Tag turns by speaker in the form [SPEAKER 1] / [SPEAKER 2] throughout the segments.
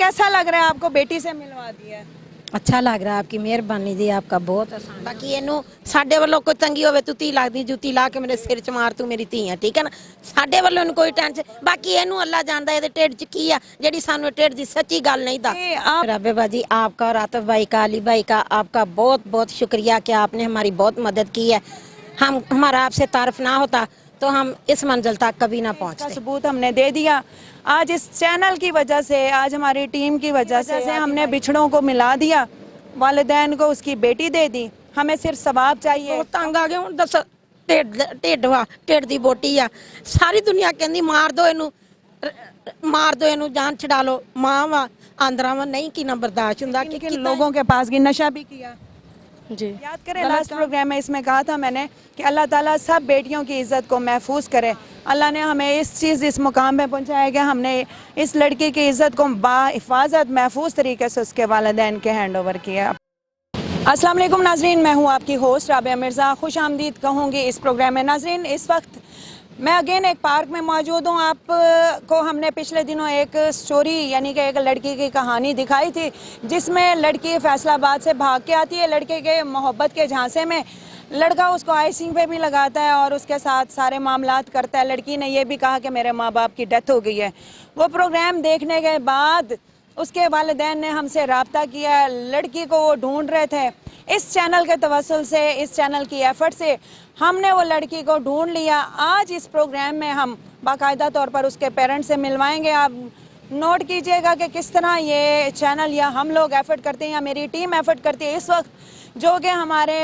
[SPEAKER 1] कैसा लग रहा है आपको बेटी से मिलवा दिया है?
[SPEAKER 2] अच्छा लग रहा है, आपकी मेहरबानी जी, आपका बहुत आसान।
[SPEAKER 3] ਬਾਕੀ ਇਹਨੂੰ ਸਾਡੇ ਵੱਲੋਂ ਕੋਈ ਤੰਗੀ ਹੋਵੇ ਤੂੰ ਤੀ ਲੱਗਦੀ ਜੁੱਤੀ ਲਾ ਕੇ ਮੇਰੇ ਸਿਰ 'ਚ ਮਾਰ ਤੂੰ ਮੇਰੀ ਧੀ ਆ ਠੀਕ ਹੈ ਨਾ ਸਾਡੇ ਵੱਲੋਂ ਇਹਨੂੰ ਕੋਈ ਟੈਨਸ਼ਨ ਬਾਕੀ ਇਹਨੂੰ ਅੱਲਾ ਜਾਣਦਾ ਇਹਦੇ ਢਿੱਡ 'ਚ ਕੀ ਆ ਜਿਹੜੀ ਸਾਨੂੰ ਇਹ ਢਿੱਡ ਦੀ ਸੱਚੀ ਗੱਲ नहीं ਦੱਸ
[SPEAKER 1] आप
[SPEAKER 2] रबे बाजी आपका और आतिफ भाई का, अली भाई का, आपका बहुत बहुत शुक्रिया कि आपने हमारी बहुत मदद की है। हमारा आपसे तारफ ना होता तो हम इस मंजिल तक कभी ना
[SPEAKER 1] इसका
[SPEAKER 2] पहुंचते।
[SPEAKER 1] सबूत हमने दे दिया। आज इस चैनल की वजह से, आज हमारी टीम की वजह से हमने बिछड़ों को मिला दिया, वालिदैन को उसकी बेटी दे दी। हमें सिर्फ सवाब चाहिए।
[SPEAKER 3] ਉਹ ਤੰਗ ਆ ਗਏ ਹੁਣ ਦੱਸ ਢਿੱਡ ਵਾ ਢਿੱਡ ਦੀ ਬੋਟੀ ਆ ਸਾਰੀ ਦੁਨੀਆ ਕਹਿੰਦੀ ਮਾਰ ਦੋ ਇਹਨੂੰ ਜਾਨ ਛਡਾ ਲਓ ਮਾਂ ਵਾ ਆਂਦਰਾ ਵਾ नहीं की ना बर्दाश्त ਹੁੰਦਾ कि
[SPEAKER 1] किन लोगों के पास की नशा भी किया
[SPEAKER 2] जी
[SPEAKER 1] याद करें लास्ट प्रोग्राम में इसमें कहा था मैंने कि अल्लाह ताला सब बेटियों की इज़्ज़त को महफूज करे। अल्लाह ने हमें इस मुकाम पे पहुंचाया कि हमने इस लड़की की इज़्ज़त को बाहिफाजत महफूज तरीके से उसके वालिदैन के हैंड ओवर किया। अस्सलाम वालेकुम नाजरीन, मैं हूँ आपकी होस्ट राबिया मिर्ज़ा। खुश आमदीद कहूँगी इस प्रोग्राम में। नाजरीन, इस वक्त मैं अगेन एक पार्क में मौजूद हूँ। आपको हमने पिछले दिनों एक स्टोरी यानी कि एक लड़की की कहानी दिखाई थी जिसमें लड़की फैसलाबाद से भाग के आती है लड़के के मोहब्बत के झांसे में। लड़का उसको आइसिंग पे भी लगाता है और उसके साथ सारे मामलात करता है। लड़की ने यह भी कहा कि मेरे माँ बाप की डेथ हो गई है। वो प्रोग्राम देखने के बाद उसके वालिदैन ने हमसे रब्ता किया। लड़की को वो ढूंढ रहे थे। इस चैनल के तवस्सुल से, इस चैनल की एफर्ट से हमने वो लड़की को ढूंढ लिया। आज इस प्रोग्राम में हम बाकायदा तौर पर उसके पेरेंट्स से मिलवाएंगे। आप नोट कीजिएगा कि किस तरह ये चैनल या हम लोग एफर्ट करते हैं या मेरी टीम एफर्ट करती है। इस वक्त जो कि हमारे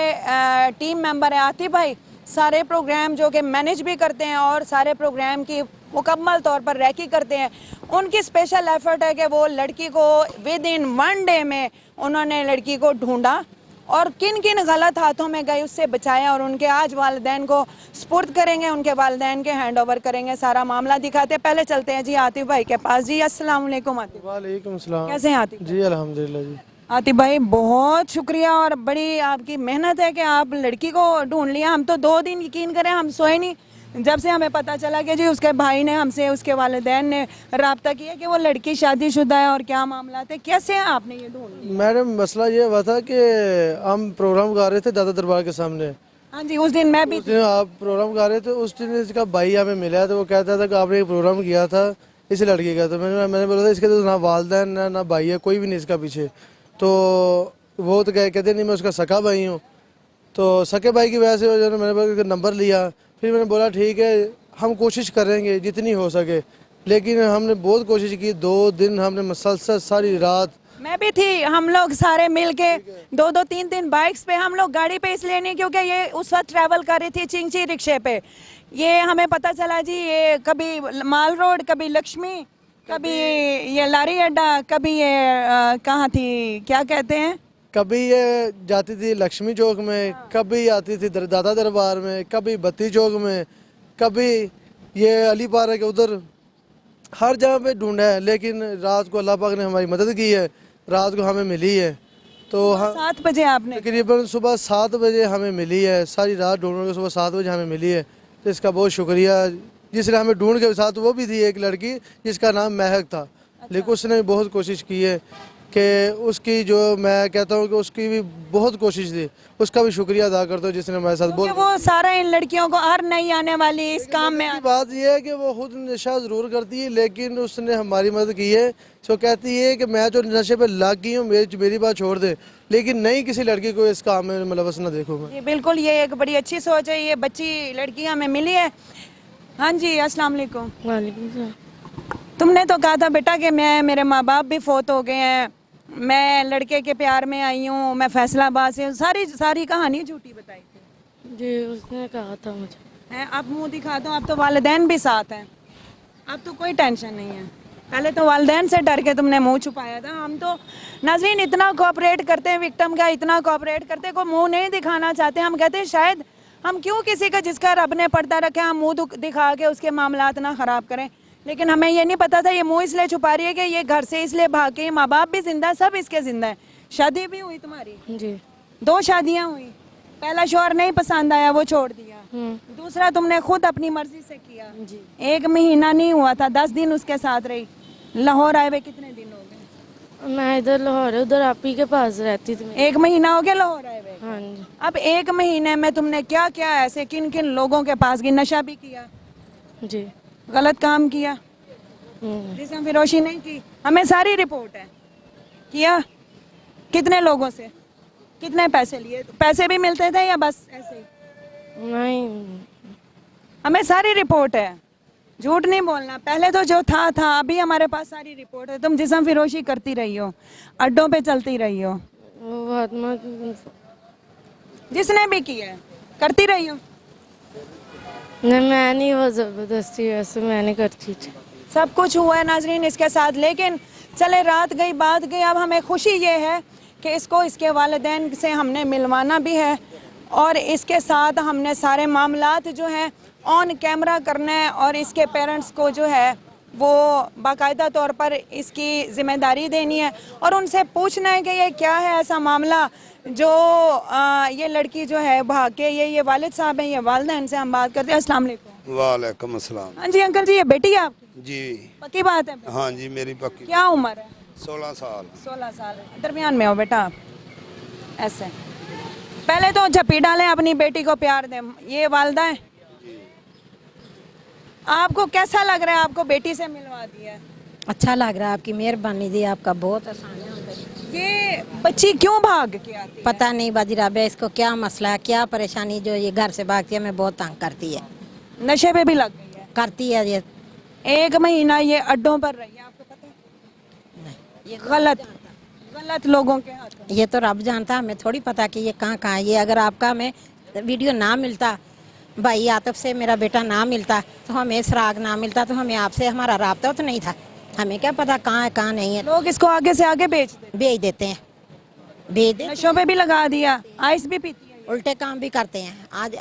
[SPEAKER 1] टीम मेंबर है आतिफ भाई, सारे प्रोग्राम जो कि मैनेज भी करते हैं और सारे प्रोग्राम की मुकम्मल तौर पर रैकी करते हैं, उनकी स्पेशल एफर्ट है कि वो लड़की को विद इन 1 डे में उन्होंने लड़की को ढूंढा और किन किन गलत हाथों में गई उससे बचाया और उनके आज वालिदैन को स्पुर्द करेंगे, उनके वालिदैन के हैंड ओवर करेंगे। सारा मामला दिखाते हैं। पहले चलते हैं जी आतिफ भाई के पास। जी अस्सलाम वालेकुम आतिफ।
[SPEAKER 4] वालेकुम सलाम।
[SPEAKER 1] कैसे हैं आतिफ
[SPEAKER 4] जी अल्हम्दुलिल्लाह जी।
[SPEAKER 1] आतिफ भाई बहुत शुक्रिया और बड़ी आपकी मेहनत है कि आप लड़की को ढूंढ लिया। हम तो 2 दिन यकीन करें हम सोए नहीं जब से हमें पता चला कि जी उसके भाई ने हमसे, उसके वालिदैन ने रब्ता किया कि वो लड़की शादीशुदा है और क्या मामला थे। कैसे आपने ये ढूंढ लिया?
[SPEAKER 4] मैडम मसला ये हुआ था कि हम प्रोग्राम गा रहे थे दादा दरबार के सामने।
[SPEAKER 1] हाँ जी, उस दिन मैं भी
[SPEAKER 4] उस दिन आप प्रोग्राम गा रहे थे। उस दिन इसका भाई हमें मिला तो वो कहता था कि आपने एक प्रोग्राम किया था इस लड़की का। तो मैंने बोला था इसके तो ना वालिदैन ना भाई है, कोई भी नहीं इसका पीछे। तो वो तो कहते नहीं मैं उसका सका भाई हूँ। तो सके भाई की वजह से मैंने बोला नंबर लिया। फिर मैंने बोला ठीक है हम कोशिश करेंगे जितनी हो सके। लेकिन हमने बहुत कोशिश की। 2 दिन हमने मसलसल सारी रात,
[SPEAKER 1] मैं भी थी, हम लोग सारे मिल के 2-2 3-3 बाइक्स पे, हम लोग गाड़ी पे इसलिए नहीं क्योंकि ये उस वक्त ट्रैवल कर रही थी चिंची रिक्शे पे। ये हमें पता चला जी ये कभी माल रोड, कभी लक्ष्मी, कभी ये लारी अड्डा, कभी ये कहाँ थी क्या कहते हैं,
[SPEAKER 4] कभी ये जाती थी लक्ष्मी चौक में, कभी आती थी दादा दरबार में, कभी बत्ती चौक में, कभी ये अली पार्क के उधर, हर जगह पे ढूंढा है। लेकिन रात को अल्लाह पाक ने हमारी मदद की है, रात को हमें मिली है। तो
[SPEAKER 1] 7 बजे आपने
[SPEAKER 4] तकरीबन सुबह 7 बजे हमें मिली है। सारी रात ढूंढ के सुबह 7 बजे हमें मिली है। तो इसका बहुत शुक्रिया। जिसने हमें ढूंढ के साथ वो भी थी एक लड़की जिसका नाम महक था। लेकिन उसने भी बहुत कोशिश की है कि उसकी जो मैं कहता हूँ कि उसकी भी बहुत कोशिश थी। उसका भी शुक्रिया अदा करता हूँ जिसने हमारे साथ बहुत।
[SPEAKER 1] वो सारा इन लड़कियों को हर नहीं आने वाली इस काम में।
[SPEAKER 4] बात यह है कि वो खुद नशा ज़रूर करती है लेकिन उसने हमारी मदद की है। तो कहती है कि मैं जो नशे पे लग गई हूँ मेरी बात छोड़ दे, लेकिन नहीं किसी लड़की को इस काम में मुलवस न देखूँ मैं।
[SPEAKER 1] बिल्कुल, ये एक बड़ी अच्छी सोच है। ये बच्ची लड़की हमें मिली है। हाँ जी अस्सलाम वालेकुम।
[SPEAKER 2] वालेकुम सलाम।
[SPEAKER 1] तुमने तो कहा था बेटा कि मेरे माँ बाप भी फोत हो गए हैं, मैं लड़के के प्यार में आई हूँ, मैं फैसलाबाद से हूँ। सारी कहानी झूठी बताई थी
[SPEAKER 2] जी, उसने कहा था मुझे।
[SPEAKER 1] हैं आप मुंह दिखा दो, आप तो वालिदैन भी साथ हैं, अब तो कोई टेंशन नहीं है। पहले तो वालिदैन से डर के तुमने मुंह छुपाया था। हम तो नाज़रीन इतना कोऑपरेट करते हैं विक्टिम का, इतना कोऑपरेट करते, कोई मुंह नहीं दिखाना चाहते। हम कहते हैं शायद हम क्यों किसी का जिसका रब ने पर्दा रखा हम मुंह दिखा के उसके मामलात ना ख़राब करें। लेकिन हमें ये नहीं पता था ये मुंह इसलिए छुपा रही है कि ये घर से इसलिए भाग के, माँ बाप भी जिंदा, सब इसके जिंदा है। शादी भी हुई तुम्हारी?
[SPEAKER 2] जी
[SPEAKER 1] 2 शादियाँ हुई। पहला शौहर नहीं पसंद आया, वो छोड़ दिया। दूसरा तुमने खुद अपनी मर्जी से किया जी। 1 महीना नहीं हुआ था, 10 दिन उसके साथ रही। लाहौर आए हुए कितने दिन हो गए?
[SPEAKER 5] मैं इधर लाहौर है, उधर आप ही के पास रहती थी मैं।
[SPEAKER 1] 1 महीना हो गया लाहौर आए हुए?
[SPEAKER 5] हाँ जी।
[SPEAKER 1] अब 1 महीने में तुमने क्या क्या ऐसे किन किन लोगों के पास गई? नशा भी किया,
[SPEAKER 5] जी।
[SPEAKER 1] गलत काम किया,
[SPEAKER 5] हम्म।
[SPEAKER 1] जिस्म फिरोशी नहीं की? हमें सारी रिपोर्ट है। किया? कितने लोगों से कितने पैसे लिए? पैसे भी मिलते थे या बस ऐसे ही?
[SPEAKER 5] नहीं,
[SPEAKER 1] हमें सारी रिपोर्ट है, झूठ नहीं बोलना। पहले तो जो था अभी हमारे पास सारी रिपोर्ट है। तुम जिस्म फिरोशी करती रही हो, अड्डों पे चलती रही हो,
[SPEAKER 5] वो फातिमा
[SPEAKER 1] जिसने भी किया है करती रही हो।
[SPEAKER 5] नहीं, मैं नहीं, वो जबरदस्ती वैसे मैं नहीं करती थी।
[SPEAKER 1] सब कुछ हुआ है नाजरीन इसके साथ, लेकिन चले रात गई बात गई। अब हमें खुशी ये है कि इसको इसके वालिदैन से हमने मिलवाना भी है और इसके साथ हमने सारे मामलात जो हैं ऑन कैमरा करना है और इसके पेरेंट्स को जो है वो बाकायदा तौर पर इसकी ज़िम्मेदारी देनी है और उनसे पूछना है कि ये क्या है ऐसा मामला जो ये लड़की जो है भाग के, ये वालिद साहब हैं, ये वालिदा, इनसे हम बात करते हैं। अस्सलाम वालेकुम।
[SPEAKER 6] वालेकुम अस्सलाम।
[SPEAKER 1] हाँ जी अंकल जी, ये बेटी है आपकी?
[SPEAKER 6] जी
[SPEAKER 1] पक्की बात है?
[SPEAKER 6] हाँ जी, मेरी पक्की।
[SPEAKER 1] क्या उम्र है?
[SPEAKER 6] 16 साल।
[SPEAKER 1] 16 साल। दरमियान में हो बेटा आप? ऐसे पहले तो झप्पी डालें, अपनी बेटी को प्यार दें। ये वालिदा है? आपको कैसा लग रहा है आपको बेटी से मिलवा दिया है?
[SPEAKER 2] अच्छा लग रहा है, आपकी मेहरबानी दी, आपका बहुत आसान है।
[SPEAKER 1] ये बच्ची क्यों भाग के आती है?
[SPEAKER 2] पता नहीं बाजी राबे, इसको क्या मसला है, क्या परेशानी जो ये घर से भागती है, हमें बहुत तंग करती है,
[SPEAKER 1] नशे पे भी लग गई है,
[SPEAKER 2] करती है ये।
[SPEAKER 1] 1 महीना ये अड्डों पर रही है, आपको पता है?
[SPEAKER 2] नहीं,
[SPEAKER 1] ये गलत लोगों के हाथ में।
[SPEAKER 2] ये तो रब जानता, हमें थोड़ी पता कि ये कहाँ कहाँ है। ये अगर आपका हमें वीडियो ना मिलता, भाई आतिफ से मेरा बेटा ना मिलता, तो हमें सराग ना मिलता, तो हमें आपसे हमारा राब्ता तो नहीं था। हमें क्या पता कहाँ है कहाँ नहीं है।
[SPEAKER 1] लोग इसको आगे से आगे भेज देते हैं,
[SPEAKER 2] भेज दे,
[SPEAKER 1] नशों पे भी लगा दिया, आइस भी पीती है,
[SPEAKER 2] उल्टे काम भी करते हैं। आज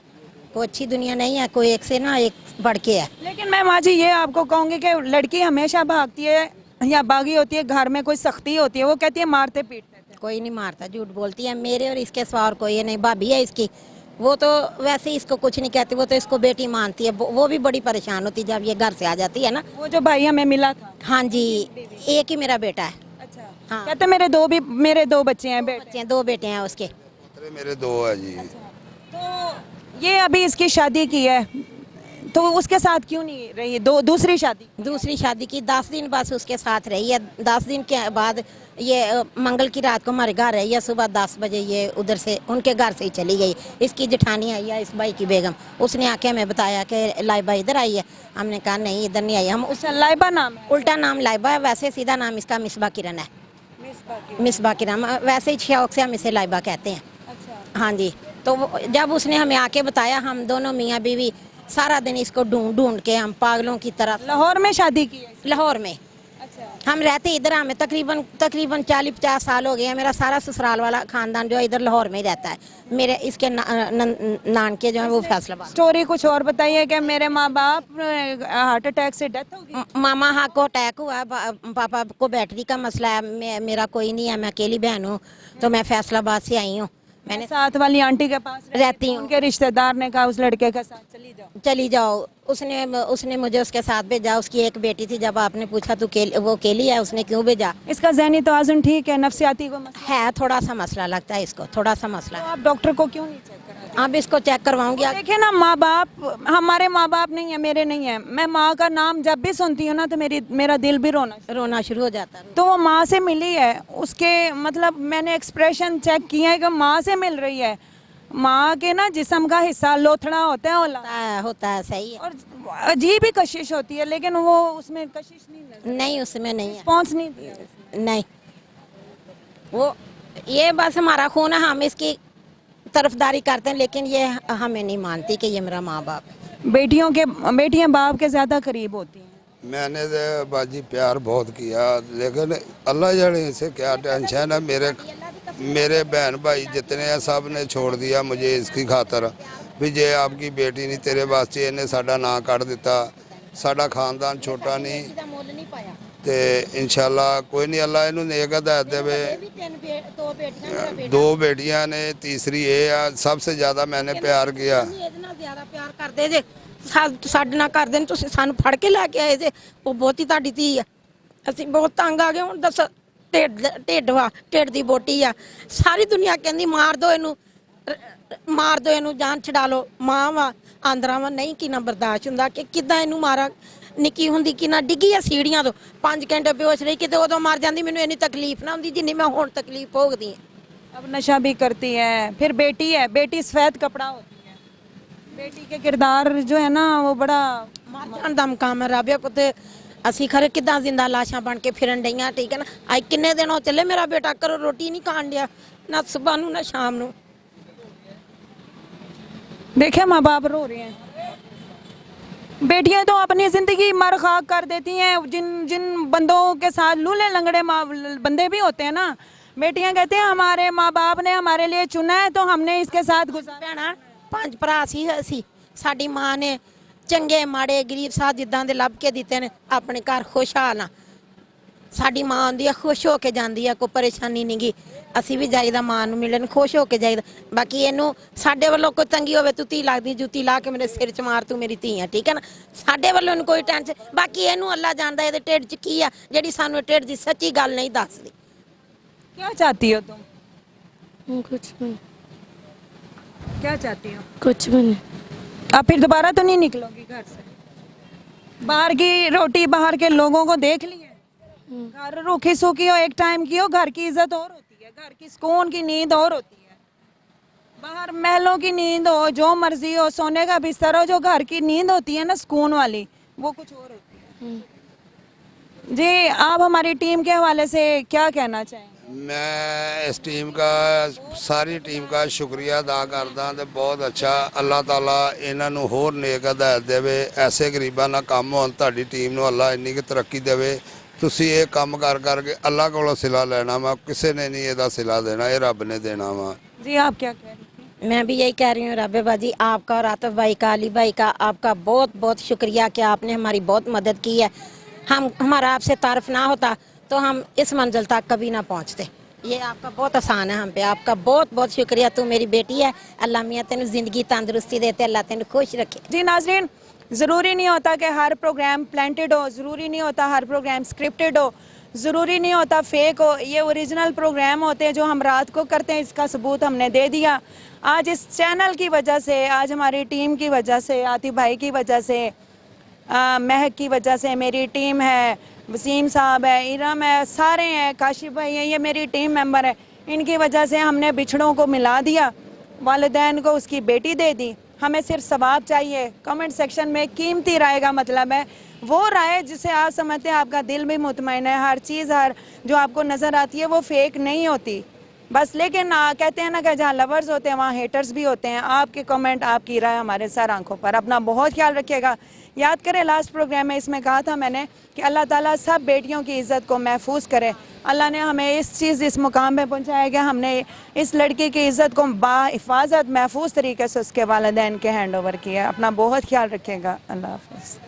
[SPEAKER 2] कोई अच्छी दुनिया नहीं है, कोई एक से ना एक बढ़ के है।
[SPEAKER 1] लेकिन मैं माँ जी ये आपको कहूँगी कि लड़की हमेशा भागती है या बागी होती है, घर में कोई सख्ती होती है, वो कहती है मारते पीटते थे।
[SPEAKER 2] कोई नहीं मारता, झूठ बोलती है। मेरे और इसके सवार कोई नहीं, भाभी है इसकी, वो तो वैसे ही इसको कुछ नहीं कहती, वो तो इसको बेटी मानती है। वो भी बड़ी परेशान होती जब ये घर से आ जाती है ना।
[SPEAKER 1] वो जो भाई हमें मिला था?
[SPEAKER 2] हाँ जी, एक ही मेरा बेटा है।
[SPEAKER 1] अच्छा।
[SPEAKER 2] हाँ।
[SPEAKER 1] कहते मेरे दो बच्चे हैं, बेटे।
[SPEAKER 2] बच्चे हैं, 2 बेटे हैं उसके।
[SPEAKER 6] मेरे 2 है जी।
[SPEAKER 1] तो ये अभी इसकी शादी की है, तो उसके साथ क्यों नहीं रही? दूसरी शादी
[SPEAKER 2] की 10 दिन बस उसके साथ रही है। 10 दिन के बाद ये मंगल की रात को हमारे घर रही है। सुबह 10 बजे ये उधर से उनके घर से ही चली गई। इसकी जेठानी आई है, इस भाई की बेगम, उसने आके हमें बताया कि लाइबा इधर आई है। हमने कहा नहीं, इधर नहीं आई। हम उस
[SPEAKER 1] लाइबा नाम है?
[SPEAKER 2] उल्टा नाम लाइबा है, वैसे सीधा नाम इसका मिसबा किरण है। मिसबा किरण, वैसे ही शौक से हम इसे लाइबा कहते हैं।
[SPEAKER 1] अच्छा।
[SPEAKER 2] हाँ जी। तो जब उसने हमें आके बताया, हम दोनों मियाँ बीवी सारा दिन इसको ढूंढ के हम पागलों की तरह।
[SPEAKER 1] लाहौर में शादी की है?
[SPEAKER 2] लाहौर में।
[SPEAKER 1] अच्छा।
[SPEAKER 2] हम रहते इधर, हमें तकरीबन 40-50 साल हो गए हैं। मेरा सारा ससुराल वाला खानदान जो है इधर लाहौर में ही रहता है। मेरे इसके नान के जो है वो फैसलाबाद।
[SPEAKER 1] स्टोरी कुछ और बताइए कि मेरे माँ बाप हार्ट अटैक से डेथ हो गई।
[SPEAKER 2] मामा हाँ को अटैक हुआ है, पापा को बैटरी का मसला है। मेरा कोई नहीं है, मैं अकेली बहन हूँ, तो मैं फैसलाबाद से आई हूँ। मैंने
[SPEAKER 1] साथ वाली आंटी के पास
[SPEAKER 2] रहती हूँ।
[SPEAKER 1] उनके रिश्तेदार ने कहा उस लड़के के साथ चली जाओ।
[SPEAKER 2] उसने मुझे उसके साथ भेजा। उसकी एक बेटी थी, जब आपने पूछा तो वो अकेली है, उसने क्यों भेजा?
[SPEAKER 1] इसका ज़हनी तवाज़ुन ठीक है, नफ्सियाती को मसला
[SPEAKER 2] है, थोड़ा सा मसला लगता है इसको, थोड़ा सा मसला।
[SPEAKER 1] तो आप डॉक्टर को क्यों नहीं चेक कराते?
[SPEAKER 2] अब इसको चेक करवाऊंगी।
[SPEAKER 1] देखिए ना, माँ बाप हमारे माँ बाप नहीं है, मेरे नहीं है। मैं माँ का नाम जब भी सुनती हूँ ना तो मेरा दिल भी रोना
[SPEAKER 2] शुरू हो जाता है।
[SPEAKER 1] तो वो माँ से मिली है, उसके मतलब मैंने एक्सप्रेशन चेक किया है कि माँ से मिल रही है। माँ के ना जिस्म का हिस्सा लोथड़ा होता है,
[SPEAKER 2] होता है, सही है।
[SPEAKER 1] और अजीब ही कशिश होती है, लेकिन वो उसमें कशिश
[SPEAKER 2] नहीं, उसमें नहीं है,
[SPEAKER 1] रिस्पॉन्स नहीं दिया।
[SPEAKER 2] नहीं, वो ये बस हमारा खून है, हम इसकी तरफदारी करते हैं, लेकिन ये हमें नहीं मानती कि ये मेरा माँ बाप।
[SPEAKER 1] बेटियां बाप के ज्यादा करीब होती हैं।
[SPEAKER 6] मैंने तो बाजी प्यार बहुत किया, लेकिन अल्लाह जाने से क्या टेंशन है। मेरे बहन भाई जितने हैं सब ने छोड़ दिया मुझे इसकी खातर भी जे आपकी बेटी नहीं तेरे वास्ते इन्हें साडा नाम काट दिता। साडा खानदान छोटा नहीं ते इंशाल्लाह कोई नहीं, अल्लाह इन्हू नेक हिदायत देवे। 2 बेटियां ने, तीसरी ये है। सबसे ज्यादा मैंने प्यार किया।
[SPEAKER 3] प्यार करदे जे ਸਾਡੇ ਨਾਲ ਕਰਦੇ ਨੇ, ਤੁਸੀਂ ਸਾਨੂੰ ਫੜ ਕੇ ਲੈ ਕੇ ਆਏ ਜੇ। ਉਹ ਬਹੁਤੀ ਤੁਹਾਡੀ ਧੀ ਆ, ਅਸੀਂ ਬਹੁਤ ਤੰਗ ਆ ਗਏ। ਹੁਣ ਦੱਸ ਢਿੱਡ ਵਾ ਢਿੱਡ ਦੀ ਬੋਟੀ ਆ ਸਾਰੀ ਦੁਨੀਆ ਕਹਿੰਦੀ ਮਾਰ ਦੋ ਇਹਨੂੰ ਜਾਨ ਛਡਾ ਲਓ ਮਾਂ ਵਾ ਆਂਦਰਾ ਵਾ ਨਹੀਂ ਕਿੰਨਾ ਬਰਦਾਸ਼ਤ ਹੁੰਦਾ ਕਿ ਕਿੱਦਾਂ ਇਹਨੂੰ ਮਾਰਾਂ ਨਿੱਕੀ ਹੁੰਦੀ ਕਿੰਨਾ ਡਿੱਗੀ ਆ ਸੀੜੀਆਂ ਤੋਂ 5 ਘੰਟੇ ਬੇਹੋਸ਼ ਰਹੀ ਕਿਤੇ ਉਦੋਂ ਮਰ ਜਾਂਦੀ ਮੈਨੂੰ ਇੰਨੀ ਤਕਲੀਫ ਨਾ ਹੁੰਦੀ ਜਿੰਨੀ ਮੈਂ ਹੁਣ ਤਕਲੀਫ ਭੋਗਦੀ ਹਾਂ
[SPEAKER 1] अब नशा भी करती है। फिर बेटी है, बेटी सफ़ेद कपड़ा होती है, बेटी के किरदार जो है ना वो बड़ा
[SPEAKER 3] ਮਰ ਜਾਣ ਦਾ ਮਕਾਮ ਹੈ ਰਾਬਿਆ ਪੁੱਤ ਅਸੀਂ ਖਰੇ ਕਿੱਦਾਂ ਜ਼ਿੰਦਾ ਲਾਸ਼ਾਂ ਬਣ ਕੇ ਫਿਰਨ ਡਈਆਂ ਠੀਕ ਹੈ ਨਾ ਅੱਜ ਕਿੰਨੇ ਦਿਨ ਹੋ ਚੱਲੇ ਮੇਰਾ ਬੇਟਾ ਘਰੋਂ ਰੋਟੀ ਨਹੀਂ ਖਾਣ ਡਿਆ ਨਾ ਸਵੇਰ ਨੂੰ ਨਾ ਸ਼ਾਮ ਨੂੰ
[SPEAKER 1] देखे माँ बाप रो रहे हैं। बेटियां तो अपनी ज़िंदगी मर खाक कर देती हैं। जिन जिन बंदों के साथ लूले लंगड़े बंदे भी होते हैं ना, बेटियां कहते हैं हमारे माँ बाप ने हमारे लिए चुना है तो हमने इसके साथ गुजारा।
[SPEAKER 3] ਭੈਣਾ 5 ਭਰਾ ਸੀ ਅਸੀਂ ਸਾਡੀ ਮਾਂ ਨੇ ਚੰਗੇ ਮਾੜੇ ਗਰੀਬ ਸਾਥ ਜਿੱਦਾਂ ਦੇ ਲੱਭ ਕੇ ਦਿੱਤੇ ਨੇ ਆਪਣੇ ਘਰ ਖੁਸ਼ਹਾਲ ਆ ਸਾਡੀ ਮਾਂ ਆਉਂਦੀ ਆ ਖੁਸ਼ ਹੋ ਕੇ ਜਾਂਦੀ ਆ ਕੋਈ ਪਰੇਸ਼ਾਨੀ ਨਹੀਂ ਗੀ ਅਸੀਂ ਵੀ ਜਾਈਦਾ ਮਾਂ ਨੂੰ ਮਿਲਣ ਖੁਸ਼ ਹੋ ਕੇ ਜਾਈਦਾ ਬਾਕੀ ਇਹਨੂੰ ਸਾਡੇ ਵੱਲੋਂ ਕੋਈ ਤੰਗੀ ਹੋਵੇ ਤੂੰ ਧੀ ਲੱਗਦੀ ਜੁੱਤੀ ਲਾ ਕੇ ਮੇਰੇ ਸਿਰ 'ਚ ਮਾਰ ਤੂੰ ਮੇਰੀ ਧੀ ਆ ਠੀਕ ਹੈ ਨਾ ਸਾਡੇ ਵੱਲੋਂ ਇਹਨੂੰ ਕੋਈ ਟੈਨਸ਼ਨ ਬਾਕੀ ਇਹਨੂੰ ਅੱਲਾ ਜਾਣਦਾ ਇਹਦੇ ਢਿੱਡ 'ਚ ਕੀ ਆ ਜਿਹੜੀ ਸਾਨੂੰ ਢਿੱਡ ਦੀ ਸੱਚੀ ਗੱਲ ਨਹੀਂ ਦੱਸਦੀ
[SPEAKER 1] क्या चाहती हो तुम?
[SPEAKER 5] कुछ भी
[SPEAKER 1] क्या चाहती हो?
[SPEAKER 5] कुछ भी नहीं।
[SPEAKER 1] अब फिर दोबारा तो नहीं निकलोगी घर से? बाहर की रोटी बाहर के लोगों को देख लिए, घर रूखी सूखी हो एक टाइम की हो, घर की इज्जत और होती है, घर की सुकून की नींद और होती है। बाहर महलों की नींद हो, जो मर्जी हो, सोने का बिस्तर हो, जो घर की नींद होती है ना सुकून वाली, वो कुछ और होती है। जी आप हमारी टीम के हवाले से क्या कहना चाहेंगे?
[SPEAKER 6] मैं इस टीम का सारी टीम का शुक्रिया अदा करदा ते बहुत अच्छा अल्लाह ताला इन्हां नूं होर नेक हदायत देवे ऐसे गरीबां नाल काम होण तुहाडी टीम नूं अल्लाह इन्नी कि तरक्की देवे तुसीं ये काम कर करके अल्लाह कोलों सिला लेना वा किसी ने नहीं इहदा सिला देना ये रब ने देना वा
[SPEAKER 1] जी आप क्या कह रही थी?
[SPEAKER 3] मैं भी यही कह रही हूँ राबे बाजी आपका और आतिफ भाई का अली भाई का आपका बहुत बहुत शुक्रिया कि आपने हमारी बहुत मदद की है हमारा आपसे तारफ़ ना होता तो हम इस मंजिल तक कभी ना पहुँचते ये आपका बहुत आसान है हम पे आपका बहुत बहुत शुक्रिया तू मेरी बेटी है अल्लाह मियाँ तेन ज़िंदगी तंदुरुस्ती देते अल्लाह तेन खुश रखे
[SPEAKER 1] जी नाज़रीन ज़रूरी नहीं होता कि हर प्रोग्राम प्लांटेड हो, ज़रूरी नहीं होता हर प्रोग्राम स्क्रिप्टेड हो, ज़रूरी नहीं होता फेक हो। ये ओरिजिनल प्रोग्राम होते हैं जो हम रात को करते हैं, इसका सबूत हमने दे दिया। आज इस चैनल की वजह से, आज हमारी टीम की वजह से, आतिफ भाई की वजह से, महक की वजह से, मेरी टीम है, वसीम साहब है, इरम है, सारे हैं, काशिफ भाई हैं, ये मेरी टीम मेंबर है, इनकी वजह से हमने बिछड़ों को मिला दिया, वालिदैन को उसकी बेटी दे दी। हमें सिर्फ सवाब चाहिए। कमेंट सेक्शन में कीमती राय का मतलब है वो राय जिसे आप समझते हैं, आपका दिल भी मुतमईन है, हर चीज़ हर जो आपको नज़र आती है वो फेक नहीं होती बस। लेकिन कहते हैं ना कि जहाँ लवर्स होते हैं वहाँ हेटर्स भी होते हैं। आपके कमेंट, आपकी राय हमारे सर आंखों पर। अपना बहुत ख्याल रखिएगा। याद करें लास्ट प्रोग्राम में इसमें कहा था मैंने कि अल्लाह ताला सब बेटियों की इज़्ज़त को महफूज करे। अल्लाह ने हमें इस मुकाम पे पहुँचाया कि हमने इस लड़की की इज़्ज़त को बाहिफाजत महफूज तरीके से उसके वालिदैन के हैंड ओवर किया। अपना बहुत ख्याल रखिएगा। अल्लाह हाफ़िज़।